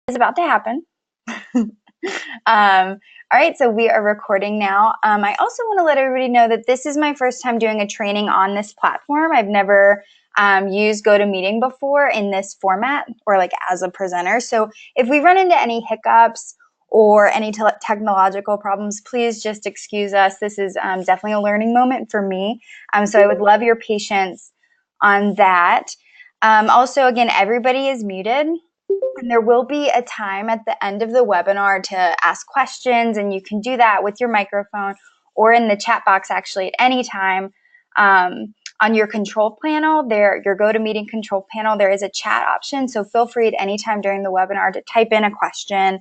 Is about to happen. All right, so we are recording now. I also want to let everybody know that this is my first time doing a training on this platform. I've never used GoToMeeting before in this format or like as a presenter. So if we run into any hiccups or any technological problems, please just excuse us. This is definitely a learning moment for me. So I would love your patience on that. Also, again, everybody is muted. And there will be a time at the end of the webinar to ask questions, and you can do that with your microphone or in the chat box actually at any time. On your control panel, your GoToMeeting control panel, there is a chat option, so feel free at any time during the webinar to type in a question,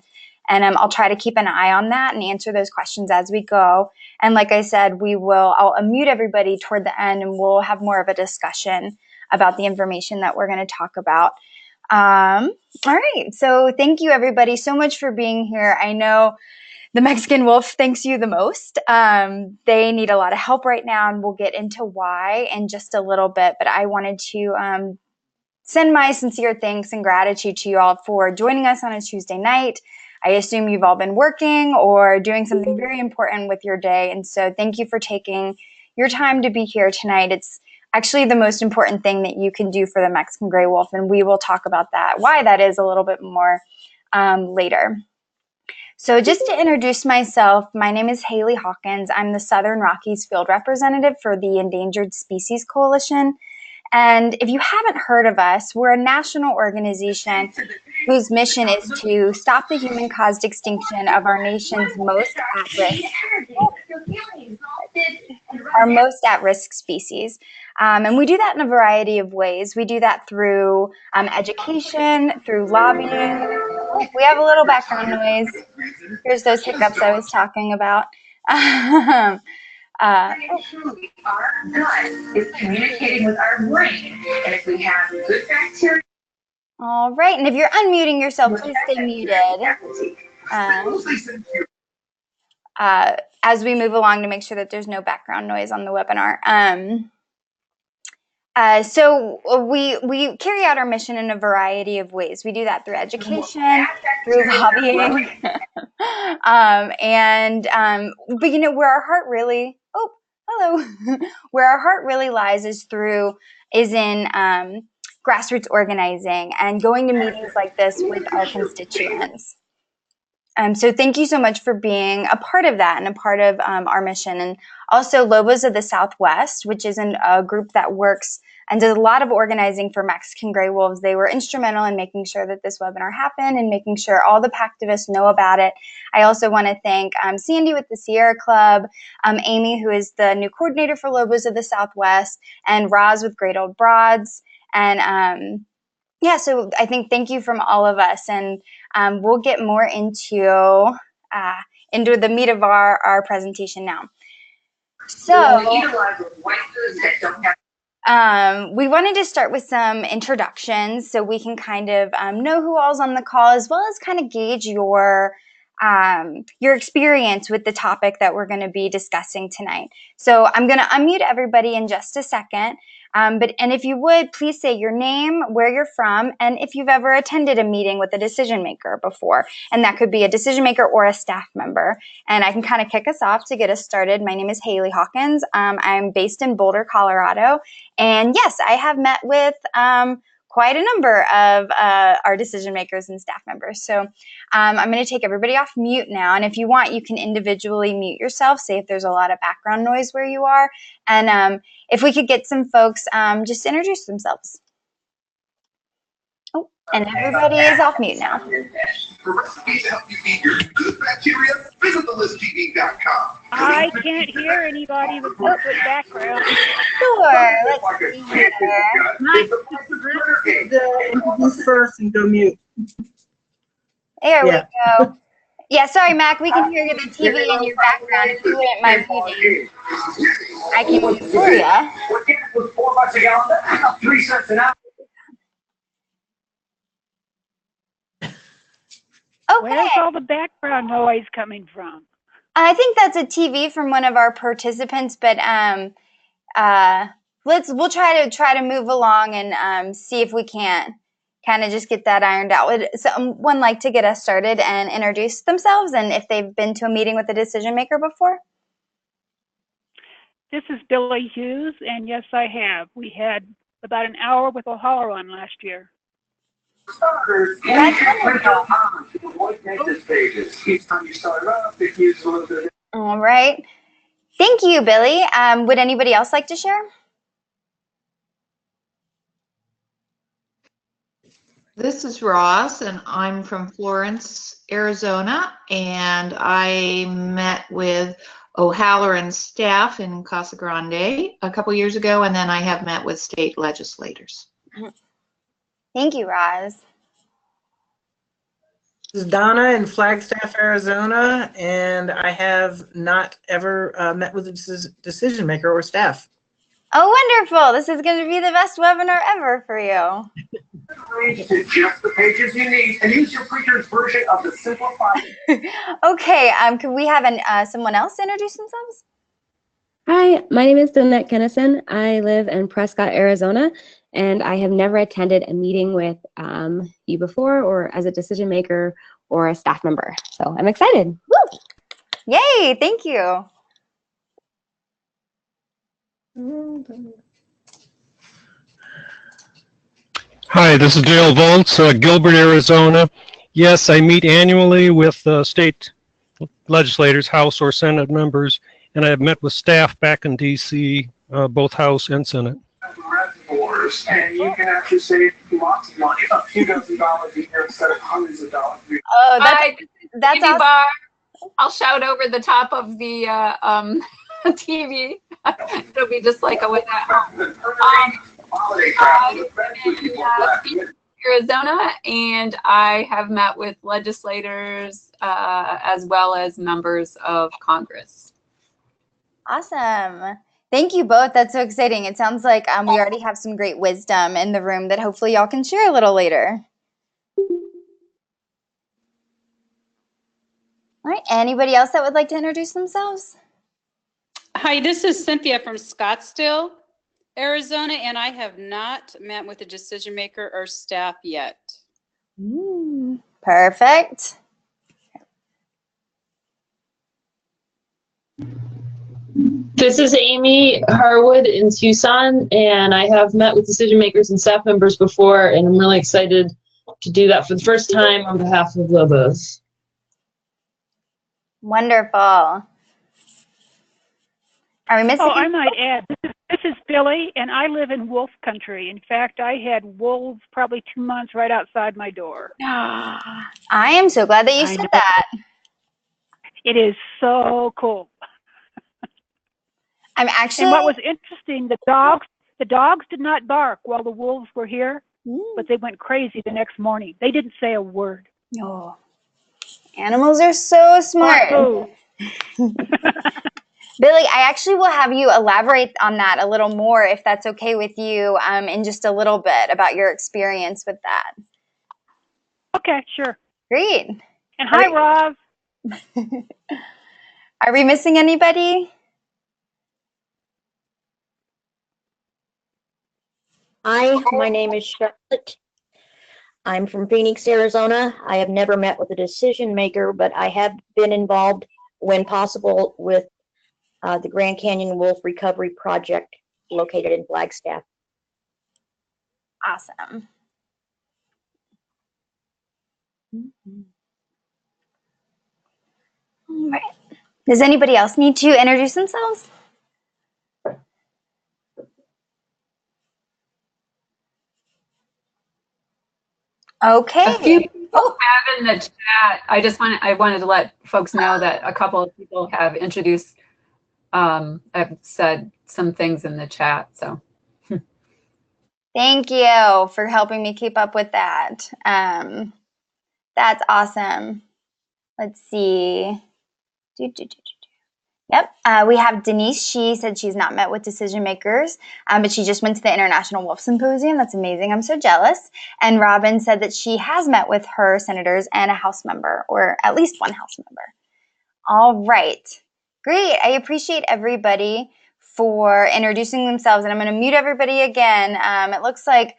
and I'll try to keep an eye on that and answer those questions as we go. And like I said, I'll unmute everybody toward the end, and we'll have more of a discussion about the information that we're going to talk about. All right, so thank you everybody so much for being here. I know the Mexican wolf thanks you the most. They need a lot of help right now, and we'll get into why in just a little bit, but I wanted to send my sincere thanks and gratitude to you all for joining us on a Tuesday night. I assume you've all been working or doing something very important with your day, and so thank you for taking your time to be here tonight. It's actually the most important thing that you can do for the Mexican gray wolf, and we will talk about why that is a little bit more later. So just to introduce myself, my name is Hailey Hawkins. I'm the Southern Rockies field representative for the Endangered Species Coalition. And if you haven't heard of us, we're a national organization whose mission is to stop the human-caused extinction of our nation's most at-risk species. And we do that in a variety of ways. We do that through education, through lobbying. We have a little background noise. Here's those hiccups I was talking about. Our gut is communicating with our brain, and if we have good bacteria. All right, and if you're unmuting yourself, please stay muted. As we move along to make sure that there's no background noise on the webinar. So we carry out our mission in a variety of ways. We do that through education, through lobbying, but you know where our heart really where our heart really lies is in grassroots organizing and going to meetings like this with our constituents. So thank you so much for being a part of that and a part of our mission. And also Lobos of the Southwest, which is a group that works and does a lot of organizing for Mexican gray wolves. They were instrumental in making sure that this webinar happened and making sure all the packtivists know about it. I also want to thank Sandy with the Sierra Club, Amy, who is the new coordinator for Lobos of the Southwest, and Roz with Great Old Broads. And yeah, so I think thank you from all of us, and we'll get more into the meat of our presentation now. So we wanted to start with some introductions so we can kind of know who all's on the call, as well as kind of gauge your experience with the topic that we're going to be discussing tonight. So I'm going to unmute everybody in just a second. And if you would, please say your name, where you're from, and if you've ever attended a meeting with a decision maker before. And that could be a decision maker or a staff member. And I can kind of kick us off to get us started. My name is Hailey Hawkins. I'm based in Boulder, Colorado. And yes, I have met with quite a number of our decision makers and staff members. So I'm going to take everybody off mute now. And if you want, you can individually mute yourself, say if there's a lot of background noise where you are. And if we could get some folks just introduce themselves. Oh, and everybody is off mute now. For recipes to help you feed your good bacteria, visit thelistTV.com. I can't hear anybody with good background. Sure, let's see here. Introduce first and go mute. There we go. Yeah, sorry, Mac, we can hear the TV in your background if you wouldn't mind muting. I can mute for you. With $4 a gallon, that's up 3 cents an hour. Okay. Where's all the background noise coming from? I think that's a TV from one of our participants, but we'll try to move along and see if we can't kind of just get that ironed out. Would someone like to get us started and introduce themselves and if they've been to a meeting with a decision maker before? This is Billy Hughes, and yes, I have. We had about an hour with O'Halloran last year. Starters, you can't click on to avoid negative pages. Each time you start up, it uses a little bit. All right. Thank you, Billy. Would anybody else like to share? This is Ross, and I'm from Florence, Arizona, and I met with O'Halloran's staff in Casa Grande a couple years ago, and then I have met with state legislators. Thank you, Roz. This is Donna in Flagstaff, Arizona, and I have not ever met with a decision maker or staff. Oh, wonderful. This is going to be the best webinar ever for you. Read to just the pages you need and use your printer's version of the simplified. Okay, can we have someone else introduce themselves? Hi, my name is Danette Kennison. I live in Prescott, Arizona, and I have never attended a meeting with you before or as a decision maker or a staff member. So I'm excited. Woo! Yay, thank you. Hi, this is Dale Volz, Gilbert, Arizona. Yes, I meet annually with state legislators, House or Senate members, and I have met with staff back in D.C., both House and Senate. Reservoirs, and you can actually save lots of money, a few dozen dollars a year instead of hundreds of dollars a year. Oh, that's TV awesome. bar. I'll shout over the top of the TV. It'll be just like a way that. I'm in Arizona, and I have met with legislators as well as members of Congress. Awesome. Thank you both. That's so exciting. It sounds like we already have some great wisdom in the room that hopefully y'all can share a little later. All right. Anybody else that would like to introduce themselves? Hi, this is Cynthia from Scottsdale, Arizona, and I have not met with a decision maker or staff yet. Perfect. This is Amy Harwood in Tucson, and I have met with decision makers and staff members before, and I'm really excited to do that for the first time on behalf of Lobos. Wonderful. Are we missing? Oh, I might add, this is Billy, and I live in wolf country. In fact, I had wolves probably 2 months right outside my door. I am so glad that you said that. It is so cool. I'm actually. And what was interesting, the dogs did not bark while the wolves were here, but they went crazy the next morning. They didn't say a word. Oh, animals are so smart. Billy, I actually will have you elaborate on that a little more if that's okay with you in just a little bit about your experience with that. Okay, sure. Great. And hi, Rob. Are we missing anybody? Hi, my name is Charlotte. I'm from Phoenix, Arizona. I have never met with a decision maker, but I have been involved when possible with the Grand Canyon Wolf Recovery Project located in Flagstaff. Awesome. All right. Does anybody else need to introduce themselves? Okay. A few people have in the chat. I wanted to let folks know that a couple of people have introduced, have said some things in the chat. So. Thank you for helping me keep up with that. That's awesome. Let's see. Yep. We have Denise. She said she's not met with decision makers, but she just went to the International Wolf Symposium. That's amazing. I'm so jealous. And Robin said that she has met with her senators and a House member, or at least one House member. All right. Great. I appreciate everybody for introducing themselves. And I'm going to mute everybody again. It looks like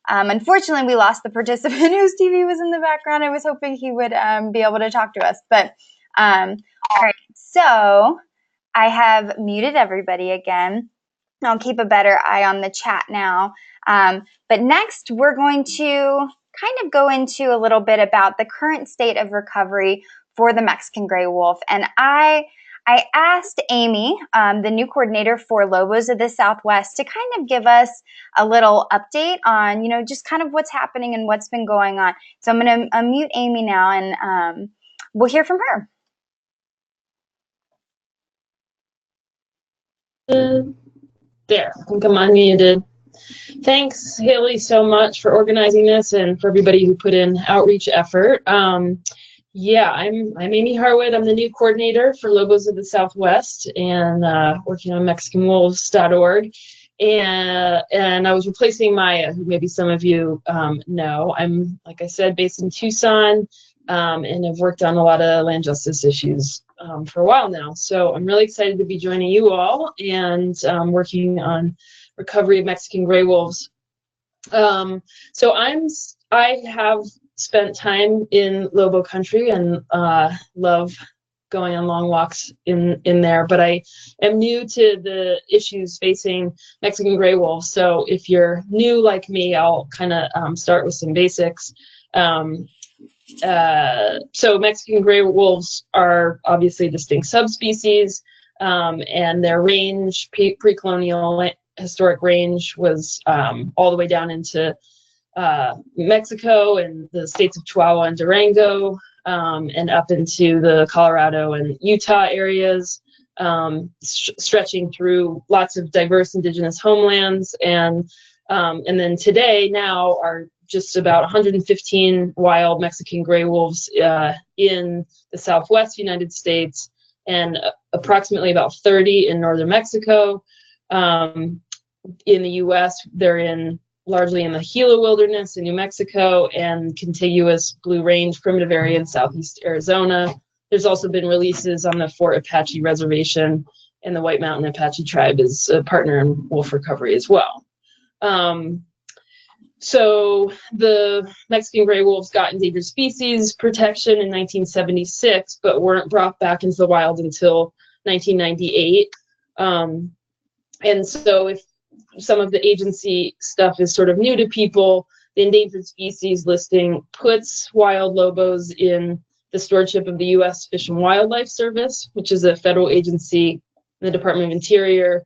Unfortunately, we lost the participant whose TV was in the background. I was hoping he would be able to talk to us. But all right, so I have muted everybody again. I'll keep a better eye on the chat now. But next, we're going to kind of go into a little bit about the current state of recovery for the Mexican gray wolf. And I asked Amy, the new coordinator for Lobos of the Southwest, to kind of give us a little update on, just kind of what's happening and what's been going on. So I'm going to unmute Amy now, and we'll hear from her. There, I think I'm unmuted. Thanks, Hailey, so much for organizing this and for everybody who put in outreach effort. Yeah, I'm Amy Harwood. I'm the new coordinator for Lobos of the Southwest and working on MexicanWolves.org. And I was replacing Maya, who maybe some of you know. I'm, like I said, based in Tucson, and have worked on a lot of land justice issues for a while now. So I'm really excited to be joining you all and working on recovery of Mexican gray wolves. So I have spent time in Lobo country and love going on long walks in there, but I am new to the issues facing Mexican gray wolves. So if you're new like me, I'll kind of start with some basics. So Mexican gray wolves are obviously a distinct subspecies, and their range, pre-colonial historic range, was all the way down into Mexico and the states of Chihuahua and Durango, and up into the Colorado and Utah areas, stretching through lots of diverse indigenous homelands, and then today now are just about 115 wild Mexican gray wolves in the Southwest United States, and approximately about 30 in northern Mexico. In the U.S., they're largely in the Gila Wilderness in New Mexico and contiguous Blue Range primitive area in southeast Arizona. There's also been releases on the Fort Apache Reservation, and the White Mountain Apache Tribe is a partner in wolf recovery as well. So the Mexican gray wolves got endangered species protection in 1976, but weren't brought back into the wild until 1998. And so if some of the agency stuff is sort of new to people, the endangered species listing puts wild lobos in the stewardship of the U.S. Fish and Wildlife Service, which is a federal agency in the Department of Interior.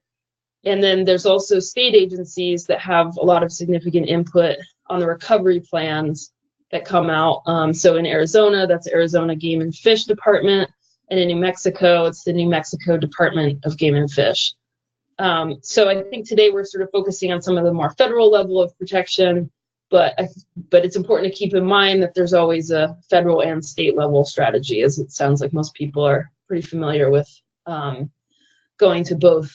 And then there's also state agencies that have a lot of significant input on the recovery plans that come out. So in Arizona, that's Arizona Game and Fish Department. And in New Mexico, it's the New Mexico Department of Game and Fish. So I think today we're sort of focusing on some of the more federal level of protection, but it's important to keep in mind that there's always a federal and state level strategy, as it sounds like most people are pretty familiar with going to both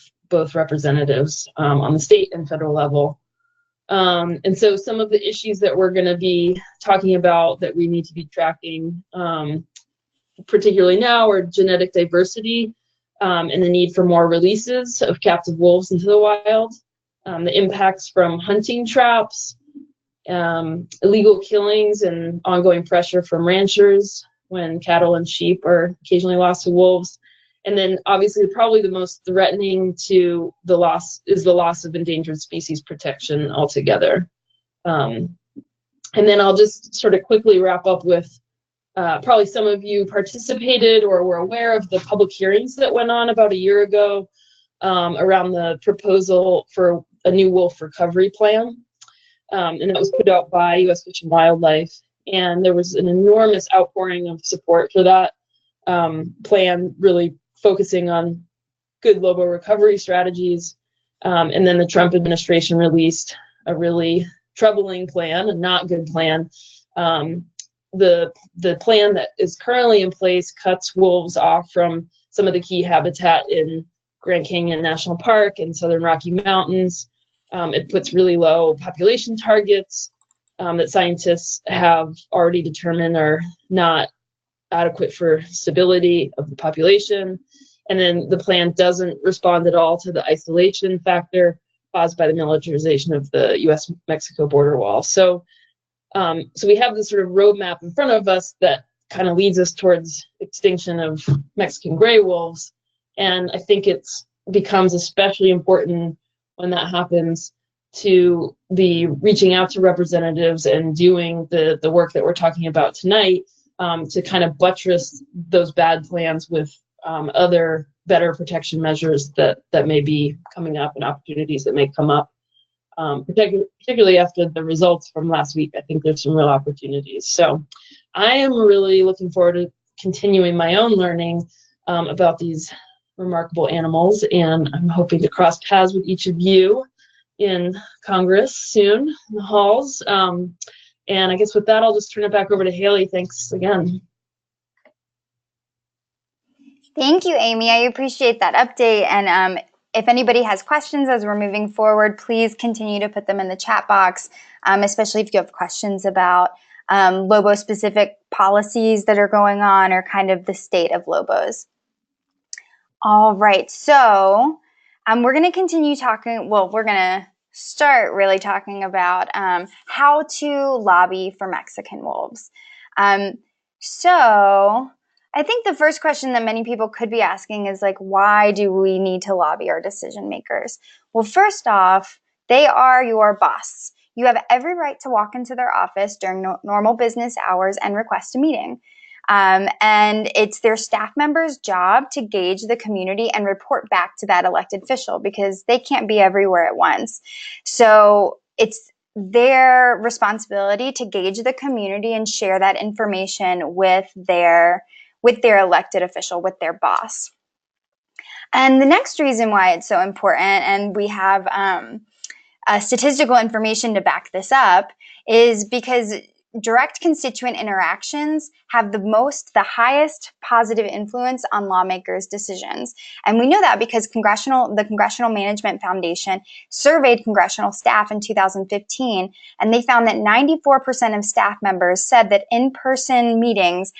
representatives on the state and federal level. And so some of the issues that we're going to be talking about that we need to be tracking, particularly now, are genetic diversity and the need for more releases of captive wolves into the wild, the impacts from hunting traps, illegal killings and ongoing pressure from ranchers when cattle and sheep are occasionally lost to wolves. And then obviously probably the most threatening to the loss is the loss of endangered species protection altogether. And then I'll just sort of quickly wrap up with probably some of you participated or were aware of the public hearings that went on about a year ago around the proposal for a new wolf recovery plan. And that was put out by U.S. Fish and Wildlife. And there was an enormous outpouring of support for that plan, really focusing on good Lobo recovery strategies. And then the Trump administration released a really troubling plan, a not good plan. The plan that is currently in place cuts wolves off from some of the key habitat in Grand Canyon National Park and Southern Rocky Mountains. It puts really low population targets that scientists have already determined are not adequate for stability of the population. And then the plan doesn't respond at all to the isolation factor caused by the militarization of the U.S.-Mexico border wall. So we have this sort of roadmap in front of us that kind of leads us towards extinction of Mexican gray wolves. And I think it becomes especially important when that happens to be reaching out to representatives and doing the work that we're talking about tonight, to kind of buttress those bad plans with other better protection measures that may be coming up and opportunities that may come up. Particularly after the results from last week, I think there's some real opportunities. So I am really looking forward to continuing my own learning about these remarkable animals, and I'm hoping to cross paths with each of you in Congress soon, in the halls. And I guess with that, I'll just turn it back over to Hailey. Thanks again. Thank you, Amy. I appreciate that update. And if anybody has questions as we're moving forward, please continue to put them in the chat box, especially if you have questions about Lobo-specific policies that are going on or kind of the state of Lobos. All right, so we're going to continue talking. Well, we're going to start really talking about how to lobby for Mexican wolves. So I think the first question that many people could be asking is like, why do we need to lobby our decision makers? Well, first off, they are your boss. You have every right to walk into their office during normal business hours and request a meeting. And it's their staff members' job to gauge the community and report back to that elected official because they can't be everywhere at once. So it's their responsibility to gauge the community and share that information with their elected official, with their boss. And the next reason why it's so important, and we have statistical information to back this up, is because direct constituent interactions have the highest positive influence on lawmakers' decisions. And we know that because the Congressional Management Foundation surveyed congressional staff in 2015, and they found that 94% of staff members said that in-person meetings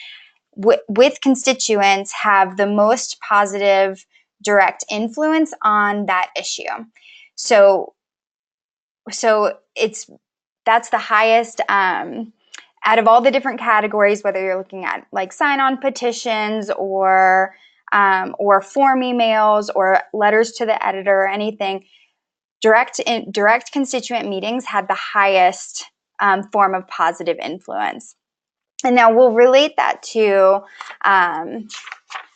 with constituents have the most positive direct influence on that issue. So that's the highest out of all the different categories, whether you're looking at like sign-on petitions or form emails or letters to the editor or anything. Direct constituent meetings had the highest form of positive influence. And now we'll relate that to,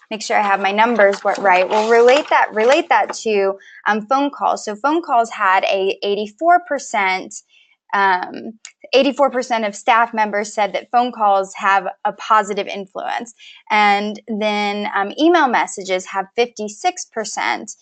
make sure I have my numbers right. We'll relate that to phone calls. So phone calls had a 84% of staff members said that phone calls have a positive influence. And then email messages have 56%,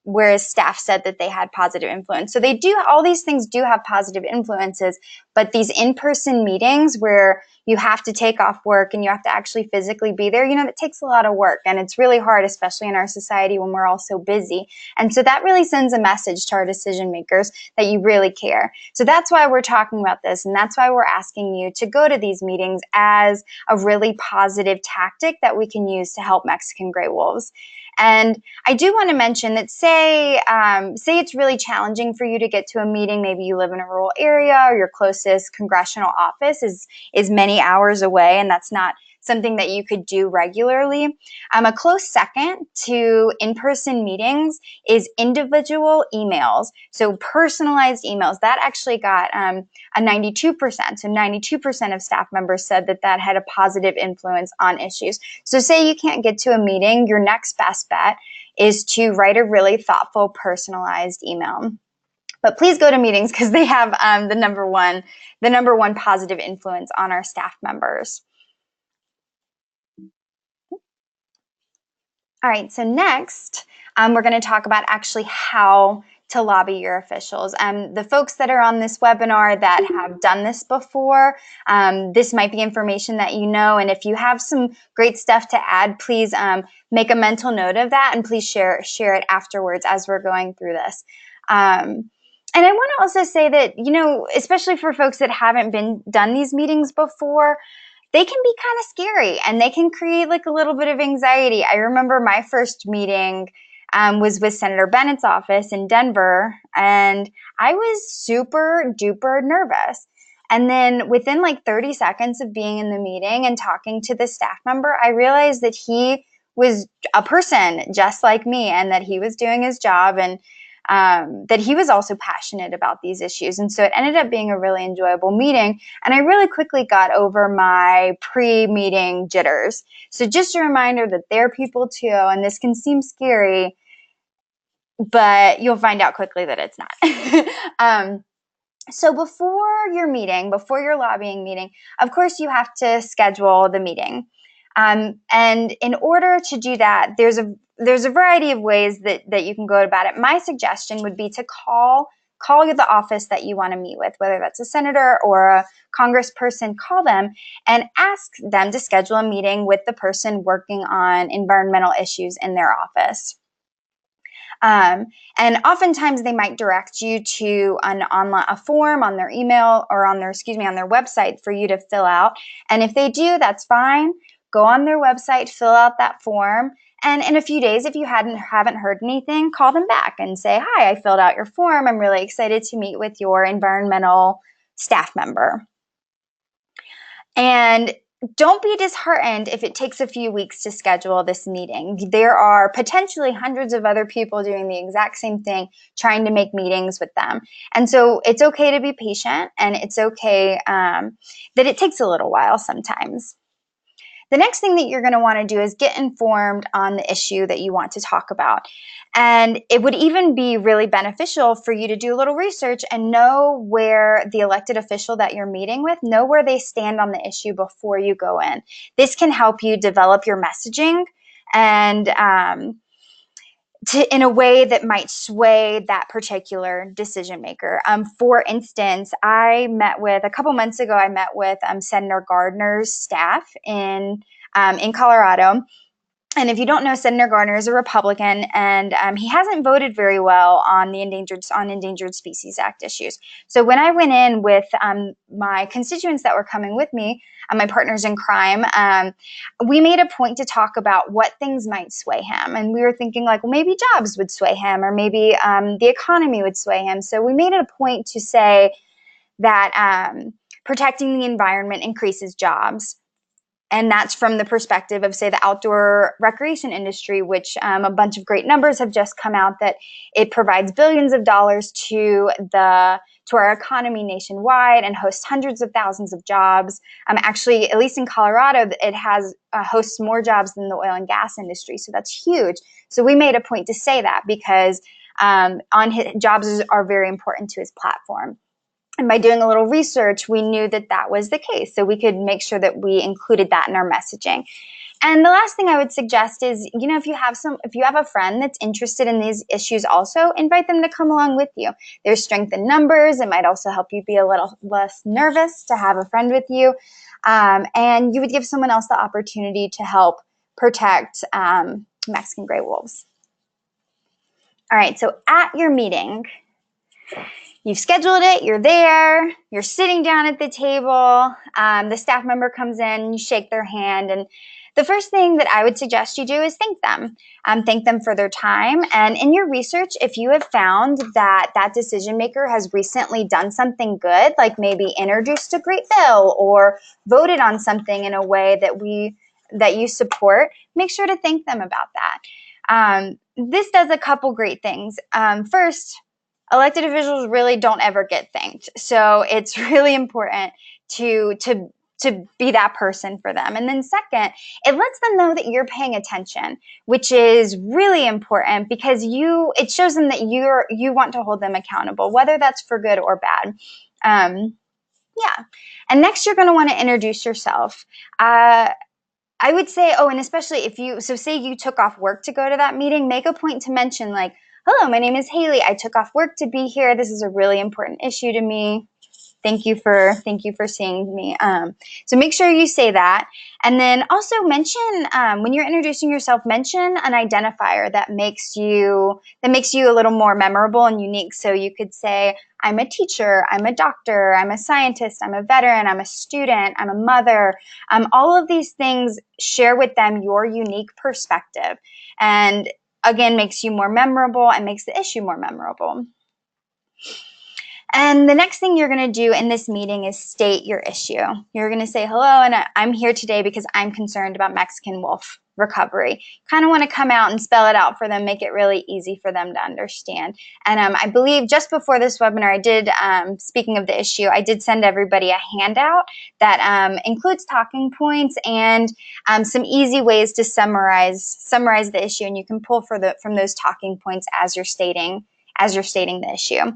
whereas staff said that they had positive influence. So all these things do have positive influences, but these in-person meetings where you have to take off work and you have to actually physically be there, that takes a lot of work, and it's really hard, especially in our society when we're all so busy. And so that really sends a message to our decision makers that you really care. So that's why we're talking about this, and that's why we're asking you to go to these meetings as a really positive tactic that we can use to help Mexican gray wolves. And I do want to mention that say it's really challenging for you to get to a meeting. Maybe you live in a rural area or your closest congressional office is many hours away, and that's not something that you could do regularly. A close second to in-person meetings is individual emails. So personalized emails, that actually got a 92%. So 92% of staff members said that had a positive influence on issues. So say you can't get to a meeting, your next best bet is to write a really thoughtful, personalized email. But please go to meetings because they have the number one positive influence on our staff members. All right, so next, we're going to talk about actually how to lobby your officials. The folks that are on this webinar that have done this before, this might be information that you know, and if you have some great stuff to add, please make a mental note of that, and please share it afterwards as we're going through this. And I want to also say that, especially for folks that haven't done these meetings before, they can be kind of scary and they can create like a little bit of anxiety. I remember my first meeting was with Senator Bennett's office in Denver, and I was super duper nervous. And then within like 30 seconds of being in the meeting and talking to the staff member, I realized that he was a person just like me, and that he was doing his job, and that he was also passionate about these issues. And so it ended up being a really enjoyable meeting. And I really quickly got over my pre-meeting jitters. So just a reminder that they're people too, and this can seem scary, but you'll find out quickly that it's not. So before your meeting, before your lobbying meeting, of course you have to schedule the meeting. And in order to do that, there's a variety of ways that you can go about it. My suggestion would be to call the office that you want to meet with, whether that's a senator or a congressperson. Call them and ask them to schedule a meeting with the person working on environmental issues in their office. And oftentimes they might direct you to a form on their email or on their website for you to fill out. And if they do, that's fine. Go on their website, fill out that form. And in a few days, if you haven't heard anything, call them back and say, hi, I filled out your form. I'm really excited to meet with your environmental staff member. And don't be disheartened if it takes a few weeks to schedule this meeting. There are potentially hundreds of other people doing the exact same thing, trying to make meetings with them. And so it's okay to be patient, and it's okay that it takes a little while sometimes. The next thing that you're going to want to do is get informed on the issue that you want to talk about. And it would even be really beneficial for you to do a little research and know where the elected official that you're meeting with, know where they stand on the issue before you go in. This can help you develop your messaging and in a way that might sway that particular decision maker. For instance, a couple months ago, I met with Senator Gardner's staff in Colorado. And if you don't know, Senator Gardner is a Republican, and he hasn't voted very well on the Endangered Species Act issues. So when I went in with my constituents that were coming with me, my partners in crime, we made a point to talk about what things might sway him. And we were thinking like, well, maybe jobs would sway him, or maybe the economy would sway him. So we made it a point to say that protecting the environment increases jobs. And that's from the perspective of, say, the outdoor recreation industry, which a bunch of great numbers have just come out that it provides billions of dollars to our economy nationwide and hosts hundreds of thousands of jobs. Actually, at least in Colorado, it hosts more jobs than the oil and gas industry. So that's huge. So we made a point to say that because jobs are very important to his platform. And by doing a little research, we knew that that was the case. So we could make sure that we included that in our messaging. And the last thing I would suggest is, if you have a friend that's interested in these issues also, invite them to come along with you. There's strength in numbers. It might also help you be a little less nervous to have a friend with you. And you would give someone else the opportunity to help protect Mexican gray wolves. All right, so at your meeting, you've scheduled it, you're there, you're sitting down at the table, the staff member comes in, you shake their hand, and the first thing that I would suggest you do is thank them. Thank them for their time. And in your research, if you have found that that decision maker has recently done something good, like maybe introduced a great bill or voted on something in a way that you support, make sure to thank them about that. This does a couple great things. First, elected officials really don't ever get thanked. So it's really important to be that person for them. And then second, it lets them know that you're paying attention, which is really important because it shows them that you want to hold them accountable, whether that's for good or bad. Yeah. And next you're going to want to introduce yourself. I would say, and especially say you took off work to go to that meeting, make a point to mention like, hello, my name is Hailey. I took off work to be here. This is a really important issue to me. Thank you for seeing me. So make sure you say that. And then also mention, when you're introducing yourself, mention an identifier that makes you a little more memorable and unique. So you could say, I'm a teacher, I'm a doctor, I'm a scientist, I'm a veteran, I'm a student, I'm a mother. All of these things, share with them your unique perspective. And again, makes you more memorable and makes the issue more memorable. And the next thing you're going to do in this meeting is state your issue. You're going to say, hello, and I'm here today because I'm concerned about Mexican wolf recovery. Kind of want to come out and spell it out for them, make it really easy for them to understand. And I believe just before this webinar, I did, speaking of the issue, I did send everybody a handout that includes talking points and some easy ways to summarize the issue. And you can pull from those talking points as you're stating the issue.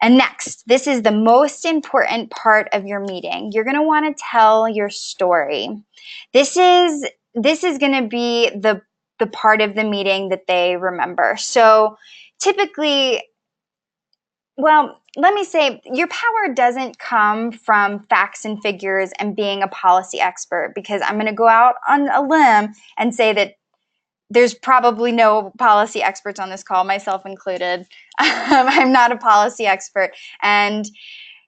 And next, this is the most important part of your meeting. You're going to want to tell your story. This is going to be the part of the meeting that they remember. So typically, well, let me say, your power doesn't come from facts and figures and being a policy expert, because I'm going to go out on a limb and say that there's probably no policy experts on this call, myself included. I'm not a policy expert. And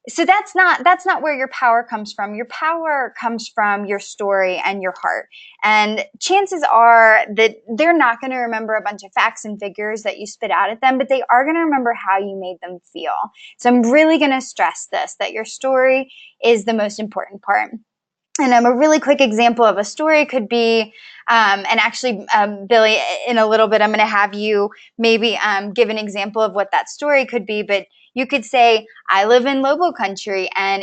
so that's not where your power comes from. Your power comes from your story and your heart. And chances are that they're not going to remember a bunch of facts and figures that you spit out at them, but they are going to remember how you made them feel. So I'm really going to stress this, that your story is the most important part. And a really quick example of a story could be, and actually, Billy, in a little bit, I'm going to have you maybe give an example of what that story could be. But you could say, I live in Lobo country, and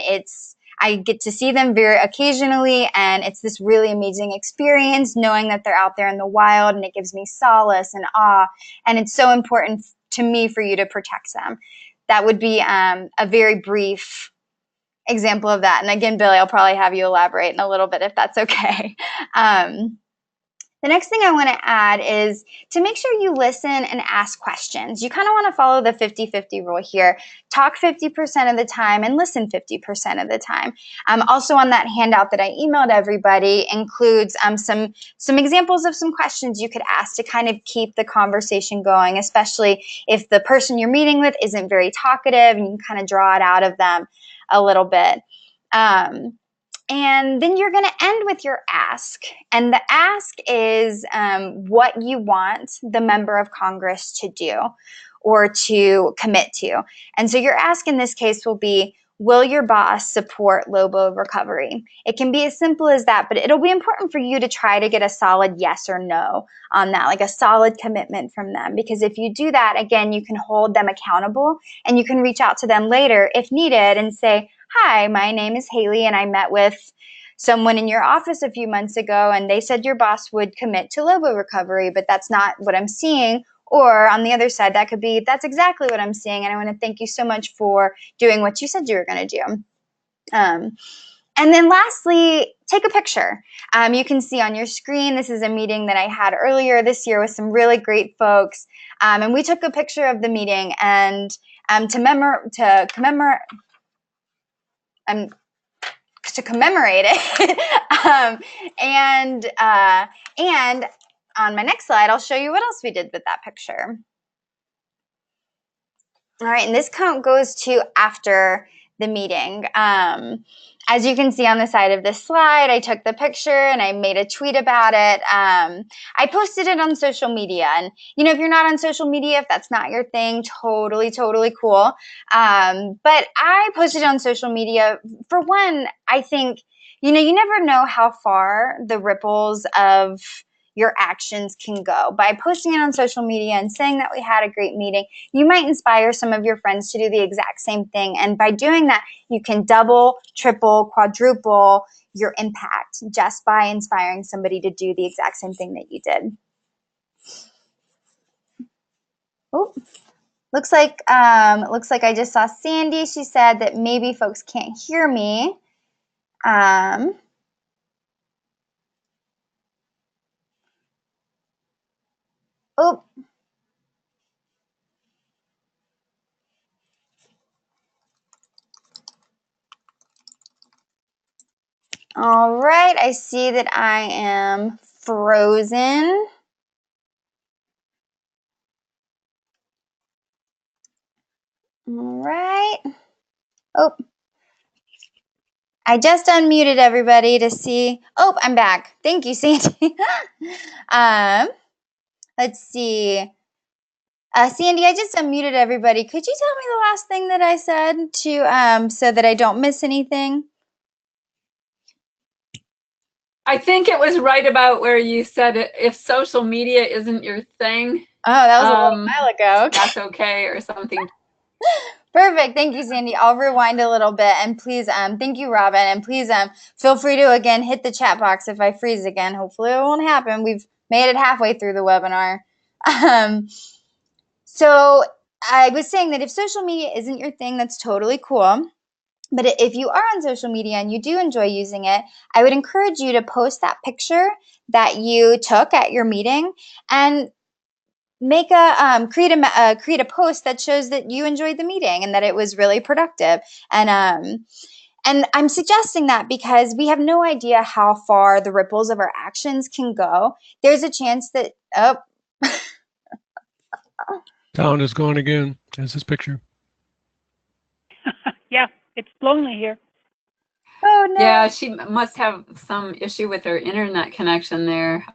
I get to see them very occasionally, and it's this really amazing experience knowing that they're out there in the wild, and it gives me solace and awe, and it's so important to me for you to protect them. That would be a very brief example of that. And again, Billy, I'll probably have you elaborate in a little bit if that's okay. The next thing I want to add is to make sure you listen and ask questions. You kind of want to follow the 50-50 rule here. Talk 50% of the time and listen 50% of the time. Also on that handout that I emailed everybody includes some examples of some questions you could ask to kind of keep the conversation going, especially if the person you're meeting with isn't very talkative, and you can kind of draw it out of them a little bit. And then you're going to end with your ask. And the ask is what you want the member of Congress to do or to commit to. And so your ask in this case will be, will your boss support Lobo recovery? It can be as simple as that, but it'll be important for you to try to get a solid yes or no on that, like a solid commitment from them. Because if you do that, again, you can hold them accountable, and you can reach out to them later if needed and say, hi, my name is Hailey, and I met with someone in your office a few months ago, and they said your boss would commit to Lobo recovery, but that's not what I'm seeing. Or on the other side, that could be, that's exactly what I'm seeing, and I want to thank you so much for doing what you said you were going to do. And then lastly, take a picture. You can see on your screen, this is a meeting that I had earlier this year with some really great folks. And we took a picture of the meeting, and to commemorate it. And on my next slide, I'll show you what else we did with that picture. All right, and this count goes to after the meeting. As you can see on the side of this slide, I took the picture and I made a tweet about it. I posted it on social media. And, you know, if you're not on social media, if that's not your thing, totally, totally cool. But I posted it on social media. For one, I think, you know, you never know how far the ripples of your actions can go. By posting it on social media and saying that we had a great meeting, you might inspire some of your friends to do the exact same thing. And by doing that, you can double, triple, quadruple your impact just by inspiring somebody to do the exact same thing that you did. Oh, looks like I just saw Sandy. She said that maybe folks can't hear me. Oh. All right, I see that I am frozen. All right. Oh, I just unmuted everybody to see. Oh, I'm back. Thank you, Sandy. Let's see. Sandy, I just unmuted everybody. Could you tell me the last thing that I said to so that I don't miss anything? I think it was right about where you said if social media isn't your thing. Oh, that was a little while ago. That's okay or something. Perfect. Thank you, Sandy. I'll rewind a little bit, and please, thank you, Robin, and please, feel free to again hit the chat box if I freeze again. Hopefully, it won't happen. We've made it halfway through the webinar. So I was saying that if social media isn't your thing, that's totally cool. But if you are on social media and you do enjoy using it, I would encourage you to post that picture that you took at your meeting and make create a post that shows that you enjoyed the meeting and that it was really productive. And I'm suggesting that because we have no idea how far the ripples of our actions can go. There's a chance that Sound is gone again. There's this picture. Yeah, it's lonely here. Oh no. Yeah, she must have some issue with her internet connection there.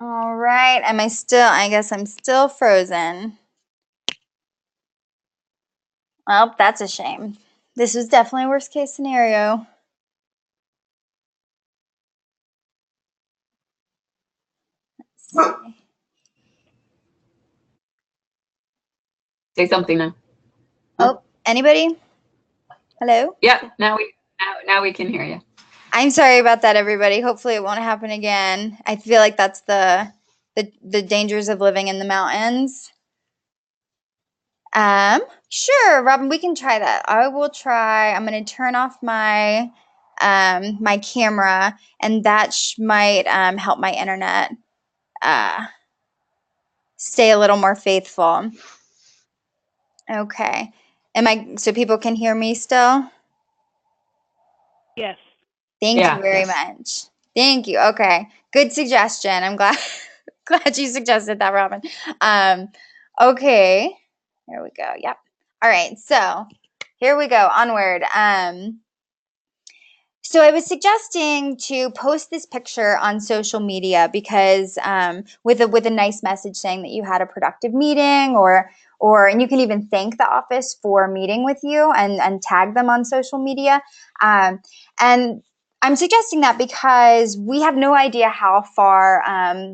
All right. I guess I'm still frozen. Well, that's a shame. This was definitely a worst case scenario. Let's see. Say something now. Oh, anybody? Hello? Yeah, now we can hear you. I'm sorry about that, everybody. Hopefully it won't happen again. I feel like that's the dangers of living in the mountains. Sure, Robin, we can try that. I will try. I'm going to turn off my my camera, and that might help my internet stay a little more faithful. Okay. So people can hear me still? Yes. Thank you very much. Thank you. Okay. Good suggestion. I'm glad glad you suggested that, Robin. Okay. Here we go. Yep. All right. So here we go. Onward. So I was suggesting to post this picture on social media because with a nice message saying that you had a productive meeting, and you can even thank the office for meeting with you and tag them on social media. And I'm suggesting that because we have no idea how far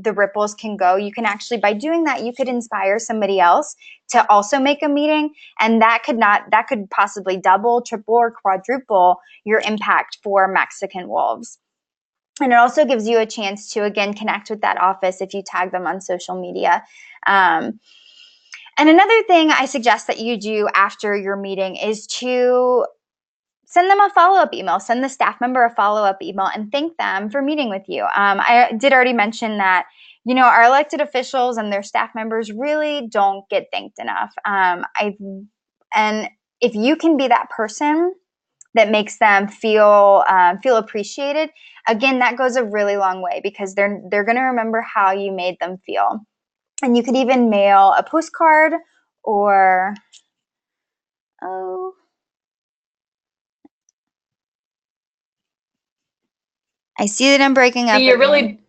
the ripples can go. You can actually, by doing that, you could inspire somebody else to also make a meeting, and that could possibly double, triple, or quadruple your impact for Mexican wolves. And it also gives you a chance to, again, connect with that office if you tag them on social media. And another thing I suggest that you do after your meeting is to send them a follow-up email. Send the staff member a follow-up email and thank them for meeting with you. I did already mention that, our elected officials and their staff members really don't get thanked enough. And if you can be that person that makes them feel appreciated, again, that goes a really long way because they're going to remember how you made them feel. And you could even mail a postcard or I see that I'm breaking up. You're really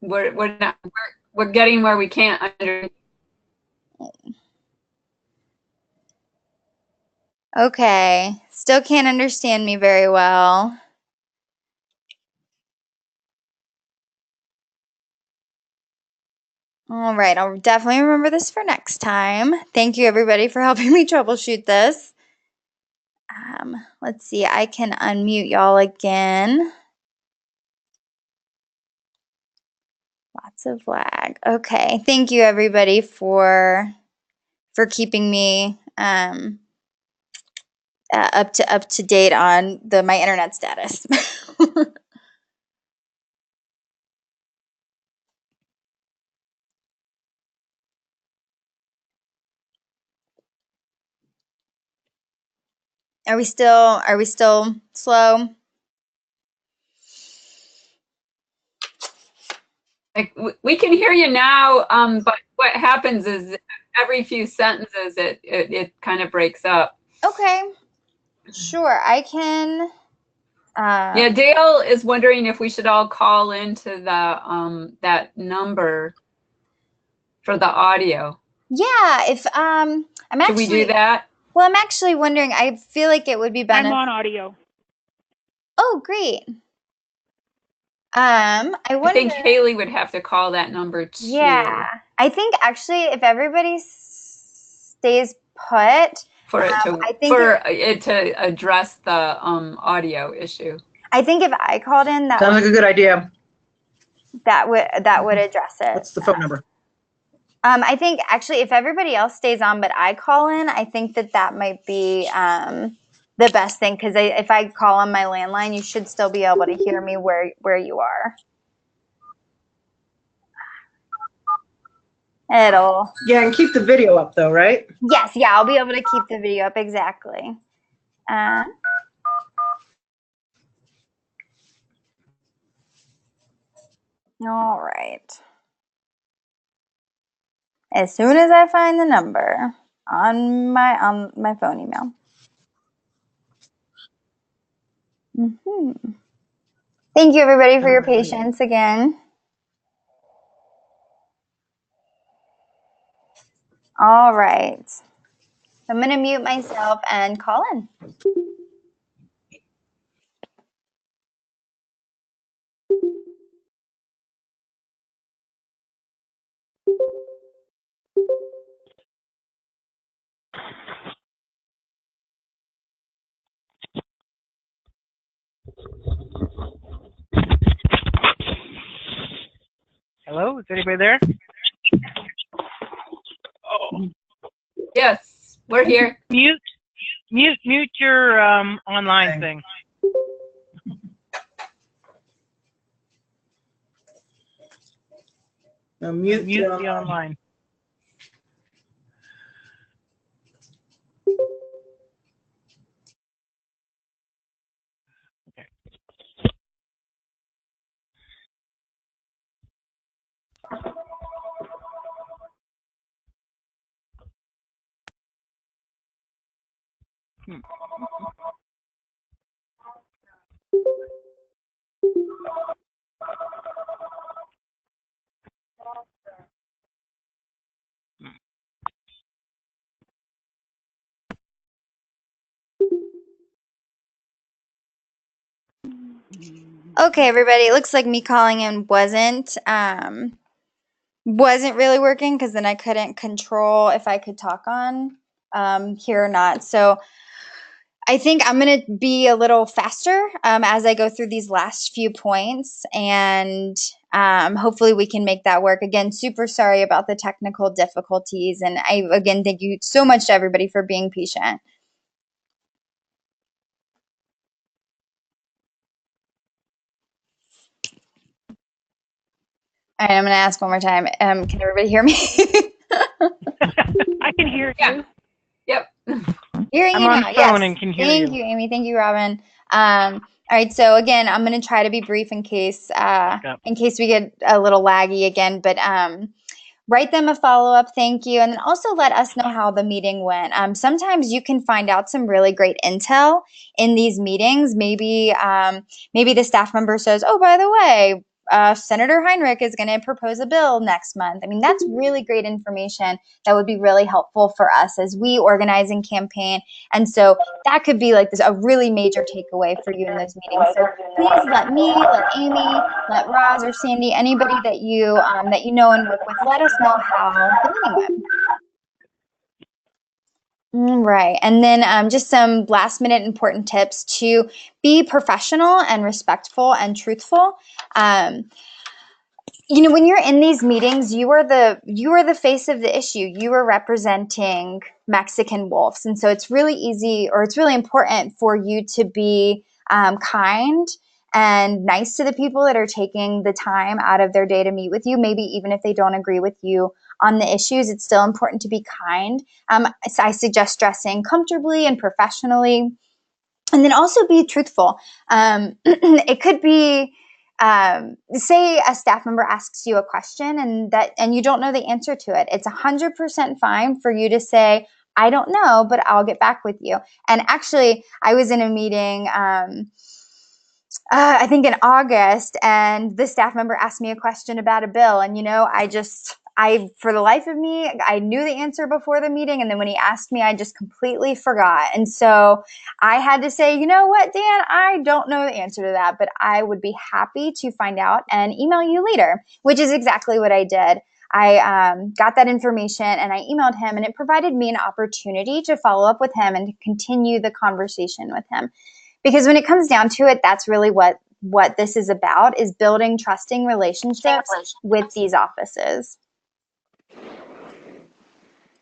we're getting where we can't under. Okay, still can't understand me very well. All right, I'll definitely remember this for next time. Thank you, everybody, for helping me troubleshoot this. Let's see, I can unmute y'all again. Lots of lag. Okay, thank you, everybody, for keeping me up to date on my internet status. Are we still slow? We can hear you now, but what happens is every few sentences it kind of breaks up. Okay. Sure, I can. Yeah, Dale is wondering if we should all call into the that number for the audio. Yeah, if I'm actually. Should we do that? Well, I'm actually wondering. I feel like it would be better. I'm on audio. Oh, great. I wonder. I think Hailey would have to call that number too. Yeah, I think actually, if everybody stays put, for it to I think it to address the audio issue. I think if I called in, that Sounds like a good idea. That would address it. What's the phone number? I think actually, if everybody else stays on, but I call in, I think that might be the best thing, because if I call on my landline, you should still be able to hear me where you are. Yeah, and keep the video up though, right? Yes, yeah, I'll be able to keep the video up, exactly. All right. As soon as I find the number on my phone email. Thank you, everybody, for your patience again. All right. I'm going to mute myself and call in. Hello, is anybody there? Oh. Yes, we're here. Mute your online thing. No, mute the online. Okay. Okay, everybody. It looks like me calling in wasn't really working, because then I couldn't control if I could talk on here or not. So I think I'm going to be a little faster as I go through these last few points, and hopefully we can make that work. Again, super sorry about the technical difficulties, and again, thank you so much to everybody for being patient. All right, I'm going to ask one more time. Can everybody hear me? I can hear you. Yep. Hearing I'm you on now. the phone Yes. and can hear Thank you, Amy. Thank you, Robin. All right. So again, I'm going to try to be brief in case we get a little laggy again. But write them a follow-up thank you, and then also let us know how the meeting went. Sometimes you can find out some really great intel in these meetings. Maybe the staff member says, "Oh, by the way, Senator Heinrich is going to propose a bill next month." I mean, that's really great information that would be really helpful for us as we organize and campaign. And so that could be like a really major takeaway for you in those meetings. So please let me, let Amy, let Roz or Sandy, anybody that you know and work with, let us know how the meeting went. Right. And then just some last minute important tips to be professional and respectful and truthful. When you're in these meetings, you are the face of the issue. You are representing Mexican wolves. And so it's really easy, or it's really important for you to be kind and nice to the people that are taking the time out of their day to meet with you. Maybe even if they don't agree with you on the issues, it's still important to be kind. So I suggest dressing comfortably and professionally, and then also be truthful. It could be say a staff member asks you a question and you don't know the answer to it. It's 100% fine for you to say, I don't know, but I'll get back with you. And actually, I was in a meeting, I think in August, and the staff member asked me a question about a bill. And, for the life of me, I knew the answer before the meeting. And then when he asked me, I just completely forgot. And so I had to say, you know what, Dan, I don't know the answer to that, but I would be happy to find out and email you later, which is exactly what I did. I got that information and I emailed him, and it provided me an opportunity to follow up with him and to continue the conversation with him. Because when it comes down to it, that's really what this is about, is building trusting relationships with these offices.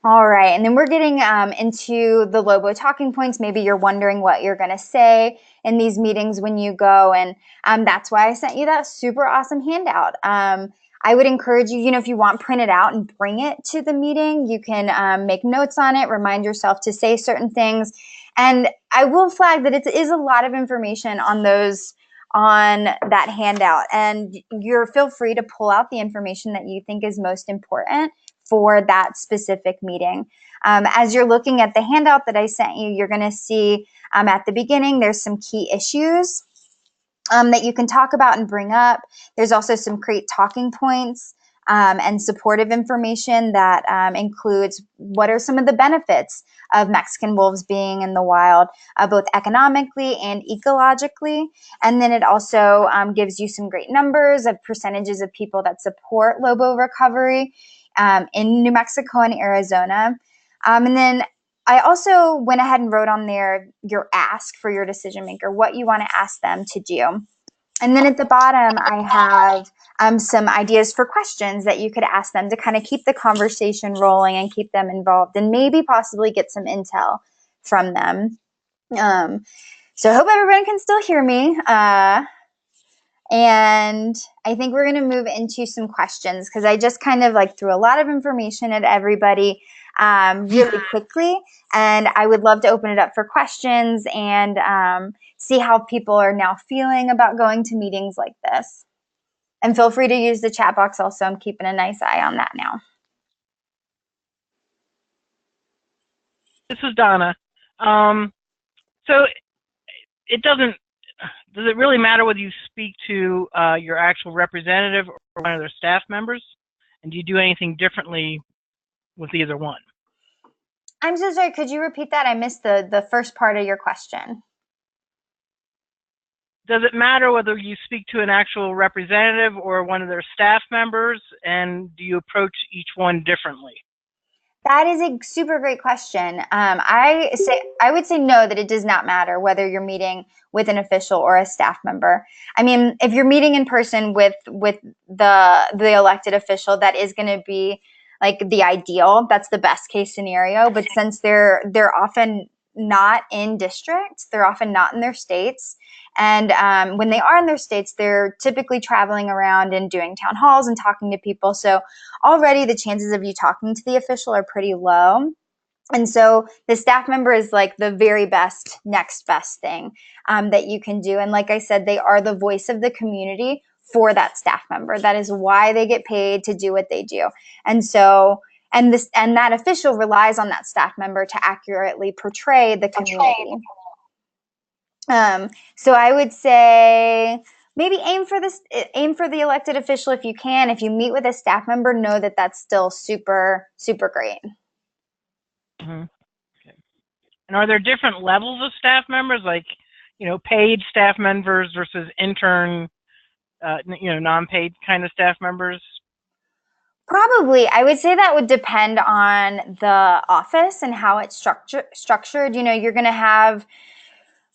All right, and then we're getting into the Lobo talking points. Maybe you're wondering what you're going to say in these meetings when you go, and that's why I sent you that super awesome handout. I would encourage you, if you want, print it out and bring it to the meeting. You can make notes on it, remind yourself to say certain things. And I will flag that it is a lot of information on that handout. And feel free to pull out the information that you think is most important for that specific meeting. As you're looking at the handout that I sent you, you're going to see at the beginning, there's some key issues that you can talk about and bring up. There's also some great talking points and supportive information that includes what are some of the benefits of Mexican wolves being in the wild, both economically and ecologically. And then it also gives you some great numbers of percentages of people that support Lobo recovery in New Mexico and Arizona. And then I also went ahead and wrote on there your ask for your decision maker, what you want to ask them to do. And then at the bottom, I have some ideas for questions that you could ask them to kind of keep the conversation rolling and keep them involved and maybe possibly get some intel from them. So I hope everyone can still hear me. And I think we're going to move into some questions because I just kind of threw a lot of information at everybody really quickly. And I would love to open it up for questions and see how people are now feeling about going to meetings like this. And feel free to use the chat box also. I'm keeping a nice eye on that now. This is Donna. So does it really matter whether you speak to your actual representative or one of their staff members? And do you do anything differently with either one? I'm so sorry. Could you repeat that? I missed the first part of your question. Does it matter whether you speak to an actual representative or one of their staff members? And do you approach each one differently? That is a super great question. I would say no, that it does not matter whether you're meeting with an official or a staff member. I mean, if you're meeting in person with the elected official, that is going to be the ideal. That's the best case scenario. But since they're often not in districts, they're often not in their states. And when they are in their states, they're typically traveling around and doing town halls and talking to people. So already the chances of you talking to the official are pretty low. And so the staff member is the very best, next best thing that you can do. And like I said, they are the voice of the community for that staff member. That is why they get paid to do what they do. And so and that official relies on that staff member to accurately portray the community. So I would say maybe aim for the elected official if you can. If you meet with a staff member, know that that's still super, super great. Mm-hmm. Okay. And are there different levels of staff members, paid staff members versus intern, non-paid kind of staff members? Probably. I would say that would depend on the office and how it's structured. You're going to have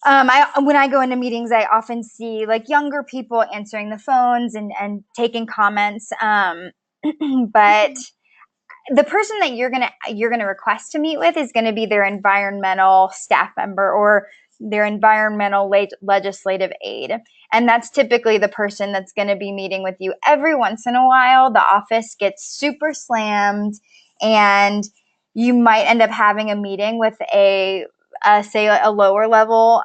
when I go into meetings, I often see younger people answering the phones and taking comments. But the person that you're gonna request to meet with is going to be their environmental staff member or their environmental legislative aide. And that's typically the person that's going to be meeting with you. Every once in a while, the office gets super slammed and you might end up having a meeting with a say a lower level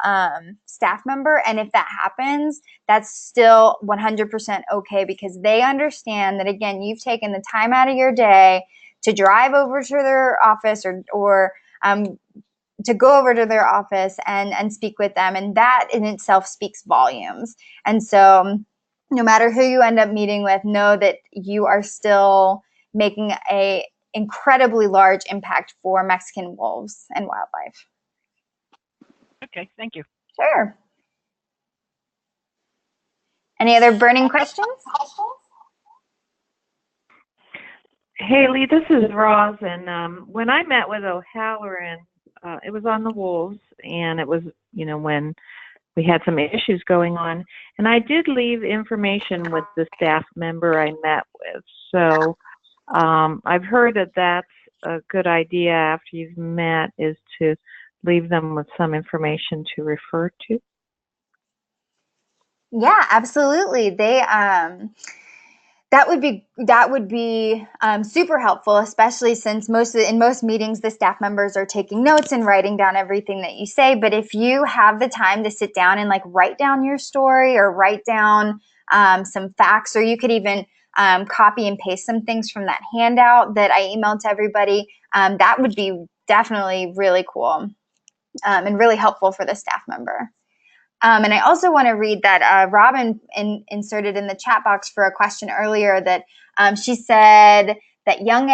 staff member. And if that happens, that's still 100% okay, because they understand that, again, you've taken the time out of your day to drive over to their office or to go over to their office and speak with them. And that in itself speaks volumes. And so no matter who you end up meeting with, know that you are still making a incredibly large impact for Mexican wolves and wildlife. Okay, thank you. Sure. Any other burning questions? Hailey, this is Roz, and when I met with O'Halloran, it was on the wolves, and it was, when we had some issues going on, and I did leave information with the staff member I met with. So I've heard that that's a good idea after you've met, is to leave them with some information to refer to. Yeah, absolutely. That would be super helpful, especially since in most meetings the staff members are taking notes and writing down everything that you say. But if you have the time to sit down and write down your story or write down some facts, or you could even copy and paste some things from that handout that I emailed to everybody, that would be definitely really cool and really helpful for the staff member. And I also want to read that Robin inserted in the chat box for a question earlier that she said that young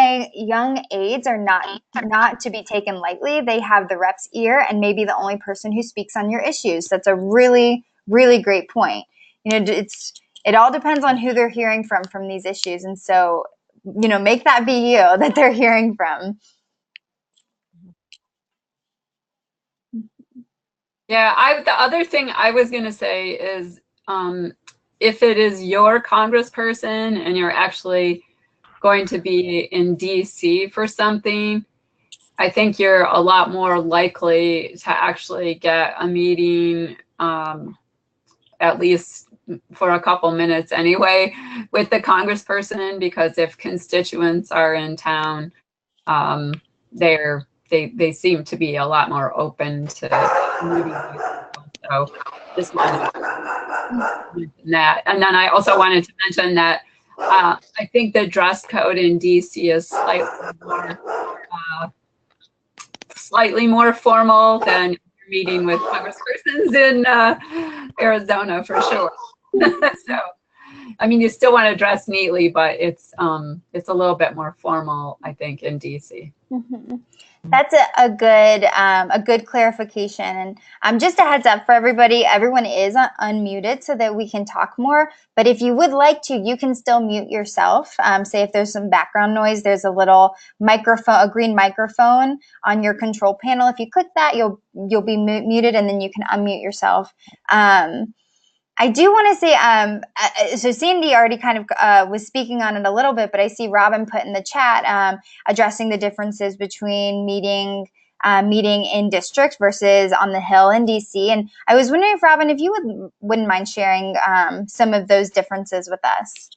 aides are not to be taken lightly. They have the rep's ear and may be the only person who speaks on your issues. That's a really, really great point. It all depends on who they're hearing from these issues. And so, make that be you that they're hearing from. Yeah, the other thing I was going to say is if it is your congressperson and you're actually going to be in DC for something, I think you're a lot more likely to actually get a meeting, at least for a couple minutes anyway, with the congressperson, because if constituents are in town, they seem to be a lot more open to meeting people. So just wanted to mention that. And then I also wanted to mention that I think the dress code in DC is slightly more formal than you're meeting with congresspersons in Arizona, for sure. So, I mean, you still want to dress neatly, but it's a little bit more formal, I think, in DC. Mm-hmm. That's a good clarification. And just a heads up for everybody, everyone is unmuted so that we can talk more. But if you would like to, you can still mute yourself. Say if there's some background noise, there's a little microphone, a green microphone on your control panel. If you click that, you'll be muted, and then you can unmute yourself. I do want to say, so Sandy already kind of was speaking on it a little bit, but I see Robin put in the chat addressing the differences between meeting in district versus on the Hill in DC. And I was wondering if, Robin, if you wouldn't mind sharing some of those differences with us.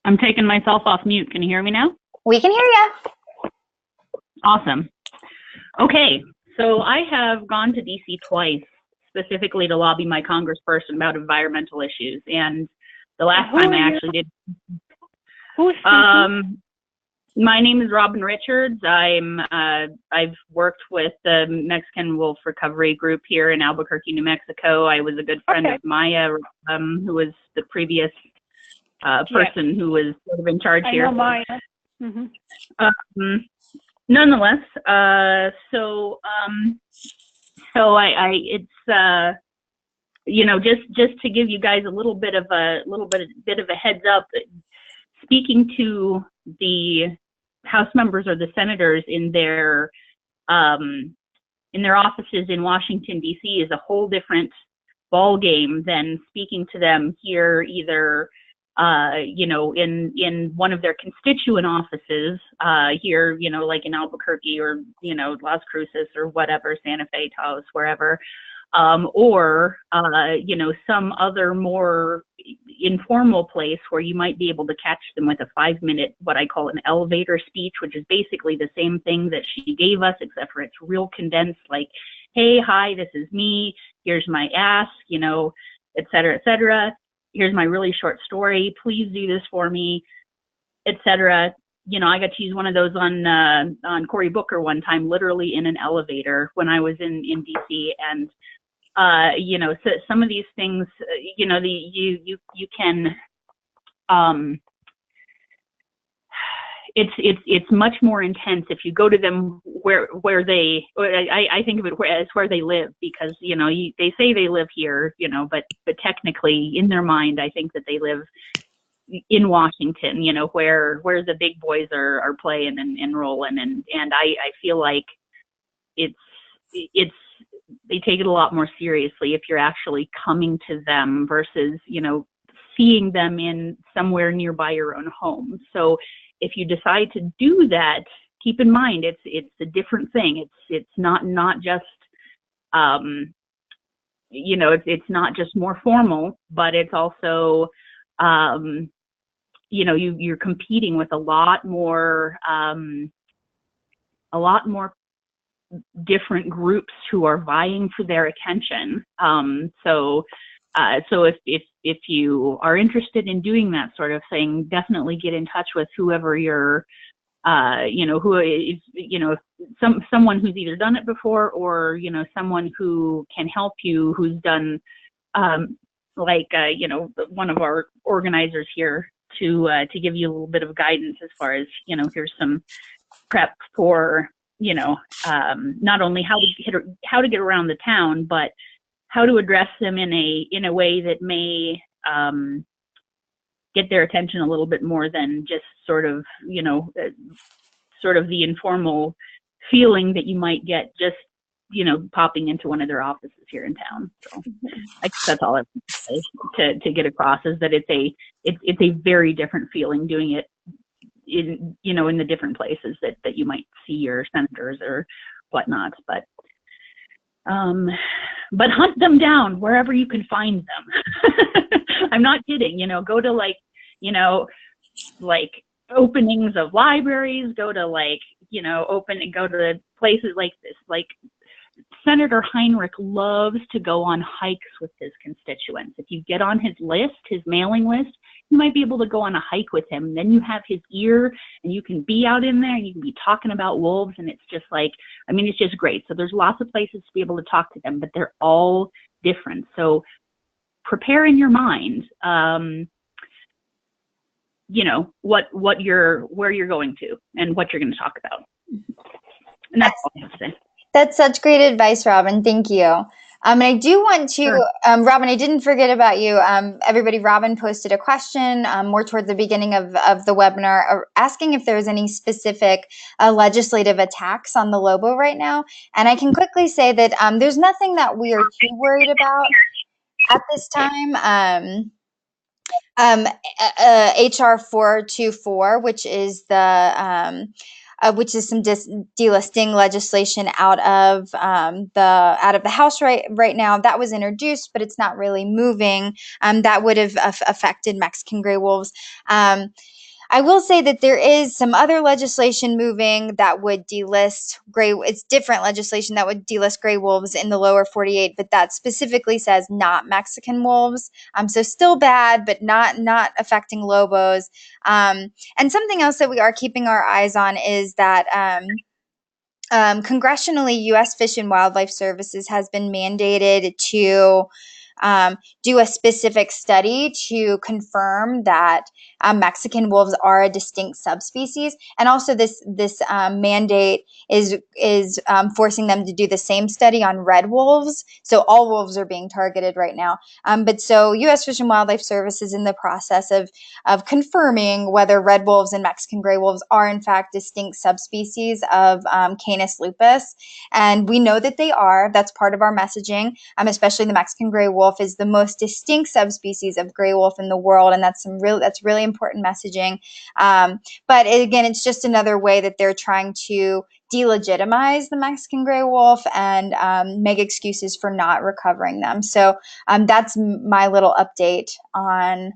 I'm taking myself off mute. Can you hear me now? We can hear you. Awesome. Okay. So I have gone to DC twice, specifically to lobby my congressperson about environmental issues. And the last time I actually did. Who's my name is Robin Richards. I've worked with the Mexican Wolf Recovery Group here in Albuquerque, New Mexico. I was a good friend of Maya, who was the previous person who was sort of in charge here. I know Maya. Mm-hmm. Nonetheless, so it's just to give you guys a little bit of a heads up. Speaking to the House members or the senators in their offices in Washington D.C. is a whole different ball game than speaking to them here, either in one of their constituent offices here, like in Albuquerque or, Las Cruces or whatever, Santa Fe, Taos, wherever, or, some other more, informal place where you might be able to catch them with a 5-minute, what I call an elevator speech, which is basically the same thing that she gave us, except for it's real condensed, like, hey, hi, this is me, here's my ask, you know, et cetera, here's my really short story, please do this for me, et cetera. You know, I got to use one of those on Cory Booker one time, literally in an elevator when I was in DC, and you know, so some of these things, you know, you can, it's much more intense if you go to them where they, I think of it as where they live, because, you know, they say they live here, you know, but technically in their mind, I think that they live in Washington, you know, where the big boys are playing and rolling, and I feel like it's they take it a lot more seriously if you're actually coming to them versus, you know, seeing them in somewhere nearby your own home. So if you decide to do that, keep in mind it's a different thing. It's not just you know, it's not just more formal, but it's also you know, you're competing with a lot more different groups who are vying for their attention. So if you are interested in doing that sort of thing, definitely get in touch with whoever you're, you know, who is, you know, someone who's either done it before, or, you know, someone who can help you, who's done, like, you know, one of our organizers here to give you a little bit of guidance as far as, you know, here's some prep for, you know, not only how to get around the town, but how to address them in a way that may get their attention a little bit more than just sort of, you know, sort of the informal feeling that you might get just, you know, popping into one of their offices here in town. So I guess that's all I have to get across, is that it's a very different feeling doing it in, you know, in the different places that you might see your senators or whatnot, but hunt them down wherever you can find them. I'm not kidding, you know, go to, like, you know, like openings of libraries, go to, like, you know, go to places like this. Like, Senator Heinrich loves to go on hikes with his constituents. If you get on his list, his mailing list, you might be able to go on a hike with him. And then you have his ear, and you can be out in there and you can be talking about wolves. And it's just like, I mean, it's just great. So there's lots of places to be able to talk to them, but they're all different. So prepare in your mind, you know, where you're going to and what you're going to talk about. And that's all I have to say. That's such great advice, Robin. Thank you. And I do want to, Sure. Robin, I didn't forget about you. Everybody, Robin posted a question more towards the beginning of the webinar, asking if there was any specific legislative attacks on the Lobo right now. And I can quickly say that there's nothing that we are too worried about at this time. HR 424, which is some delisting legislation out of the House right now. That was introduced, but it's not really moving. That would have affected Mexican gray wolves. I will say that there is some other legislation moving that would delist it's different legislation that would delist gray wolves in the lower 48, but that specifically says not Mexican wolves. So still bad, but not affecting Lobos. And something else that we are keeping our eyes on is that congressionally, U.S. Fish and Wildlife Services has been mandated to do a specific study to confirm that Mexican wolves are a distinct subspecies, and also this mandate is forcing them to do the same study on red wolves. So all wolves are being targeted right now. But so U.S. Fish and Wildlife Service is in the process of confirming whether red wolves and Mexican gray wolves are in fact distinct subspecies of Canis lupus, and we know that they are. That's part of our messaging, especially the Mexican gray wolf is the most distinct subspecies of gray wolf in the world, and that's really important messaging. But again, it's just another way that they're trying to delegitimize the Mexican gray wolf and make excuses for not recovering them. So that's my little update on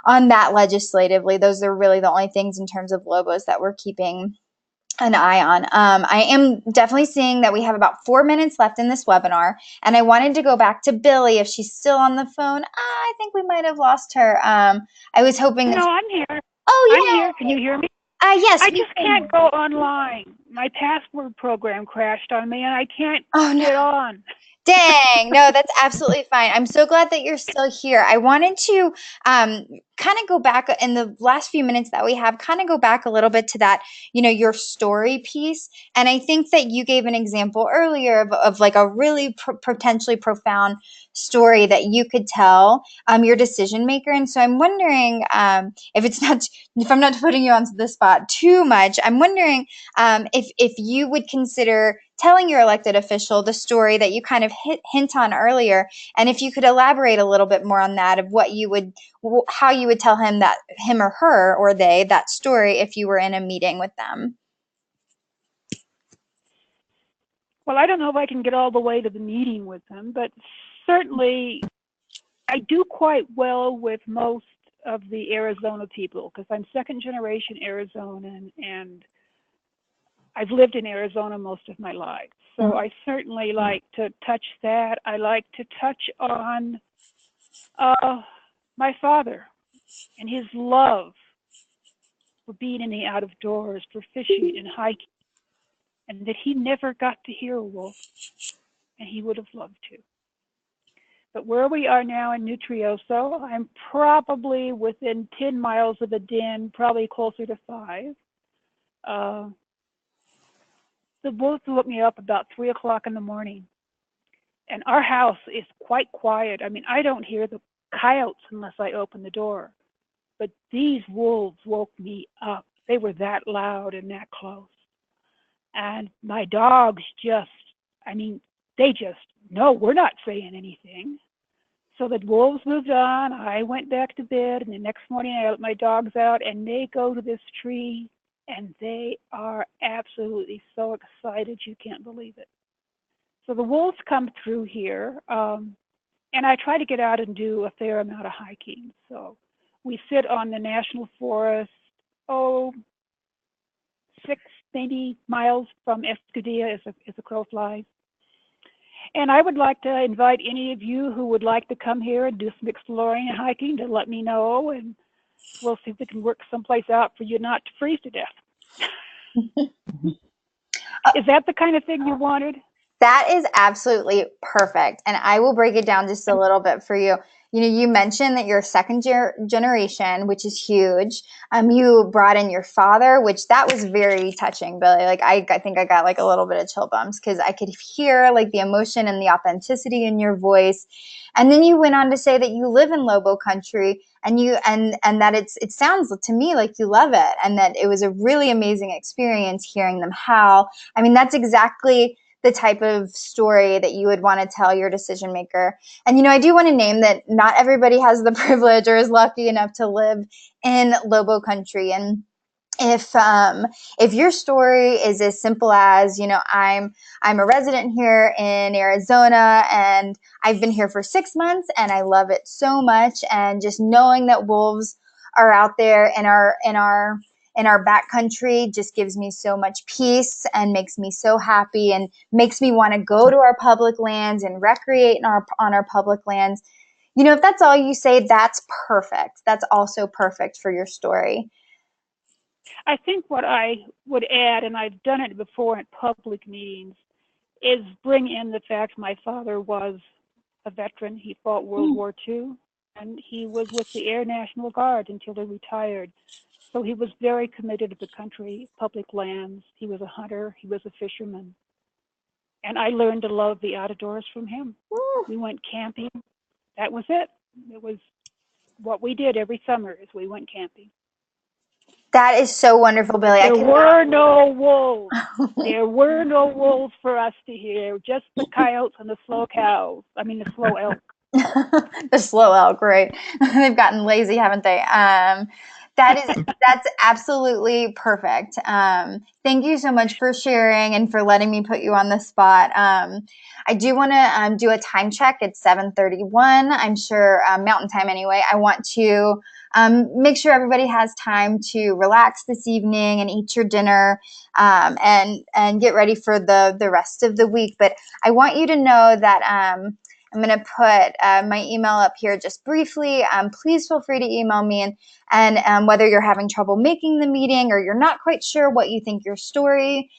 that legislatively. Those are really the only things in terms of Lobos that we're keeping an eye on. I am definitely seeing that we have about 4 minutes left in this webinar, and I wanted to go back to Billy if she's still on the phone. I think we might have lost her. I was hoping that. No, I'm here. Oh, I'm yeah. here. Can you hear me? Yes. I just can't go online. My password program crashed on me, and I can't get on. Dang, no, that's absolutely fine. I'm so glad that you're still here. I wanted to kind of go back in the last few minutes that we have, kind of go back a little bit to that, your story piece. And I think that you gave an example earlier of like a really potentially profound story that you could tell your decision maker. And so I'm wondering if I'm not putting you onto the spot too much, I'm wondering if you would consider telling your elected official the story that you kind of hint on earlier, and if you could elaborate a little bit more on that, of how you would tell him or her or they that story if you were in a meeting with them. Well, I don't know if I can get all the way to the meeting with them, but certainly I do quite well with most of the Arizona people because I'm second generation Arizonan and I've lived in Arizona most of my life. So I certainly like to touch that. I like to touch on my father and his love for being in the out of doors, for fishing and hiking, and that he never got to hear a wolf, and he would have loved to. But where we are now in Nutrioso, I'm probably within 10 miles of a den, probably closer to 5. The wolves woke me up about 3 o'clock in the morning. And our house is quite quiet. I mean, I don't hear the coyotes unless I open the door. But these wolves woke me up. They were that loud and that close. And my dogs they just, no, we're not saying anything. So the wolves moved on. I went back to bed. And the next morning I let my dogs out and they go to this tree. And they are absolutely so excited you can't believe it. So the wolves come through here, and I try to get out and do a fair amount of hiking. So we sit on the national forest, 6 maybe miles from Escudilla as a crow flies. And I would like to invite any of you who would like to come here and do some exploring and hiking to let me know, and we'll see if we can work someplace out for you not to freeze to death. Is that the kind of thing you wanted? That is absolutely perfect. And I will break it down just a little bit for you. You mentioned that you're second generation, which is huge. You brought in your father, which that was very touching, Billy. Like I think I got like a little bit of chill bumps because I could hear like the emotion and the authenticity in your voice. And then you went on to say that you live in Lobo country and that it sounds to me like you love it and that it was a really amazing experience hearing them howl. I mean, that's exactly the type of story that you would want to tell your decision maker. And, I do want to name that not everybody has the privilege or is lucky enough to live in Lobo country. And if your story is as simple as, I'm a resident here in Arizona and I've been here for 6 months and I love it so much. And just knowing that wolves are out there in our backcountry just gives me so much peace and makes me so happy and makes me want to go to our public lands and recreate on our public lands. If that's all you say, that's perfect. That's also perfect for your story. I think what I would add, and I've done it before at public meetings, is bring in the fact my father was a veteran. He fought World War II, and he was with the Air National Guard until he retired. So he was very committed to the country, public lands. He was a hunter. He was a fisherman. And I learned to love the outdoors from him. We went camping. That was it. It was what we did every summer is we went camping. That is so wonderful, Billy. There were no wolves. There were no wolves for us to hear, just the coyotes and the slow elk. The slow elk, right? They've gotten lazy, haven't they? That's absolutely perfect. Thank you so much for sharing and for letting me put you on the spot. I do want to do a time check. It's 7:31. I'm sure Mountain Time anyway. I want to make sure everybody has time to relax this evening and eat your dinner and get ready for the rest of the week. But I want you to know that I'm going to put my email up here just briefly. Please feel free to email me and whether you're having trouble making the meeting or you're not quite sure what you think your story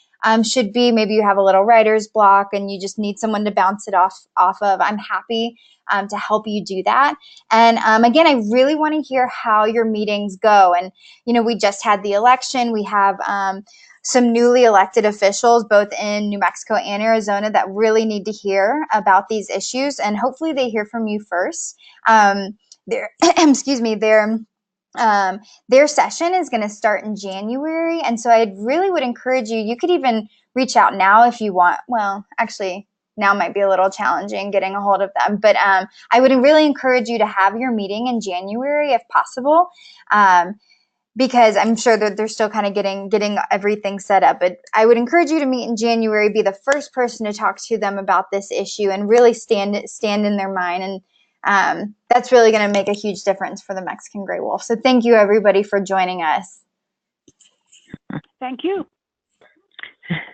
should be. Maybe you have a little writer's block and you just need someone to bounce it off of. I'm happy to help you do that. And again, I really want to hear how your meetings go. And, we just had the election. We have some newly elected officials, both in New Mexico and Arizona, that really need to hear about these issues. And hopefully they hear from you first. Excuse me, their session is going to start in January. And so I really would encourage you, you could even reach out now if you want. Well, actually, now might be a little challenging getting a hold of them. But I would really encourage you to have your meeting in January if possible. Because I'm sure that they're still kind of getting everything set up. But I would encourage you to meet in January, be the first person to talk to them about this issue and really stand in their mind. And that's really going to make a huge difference for the Mexican gray wolf. So thank you, everybody, for joining us. Thank you.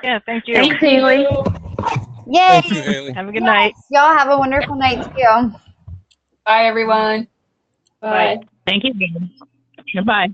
Yeah, thank you. Thanks, Hailey. Yay! Thank you, Hailey. Have a good night. Y'all have a wonderful night, too. Bye, everyone. Bye. Thank you. Goodbye.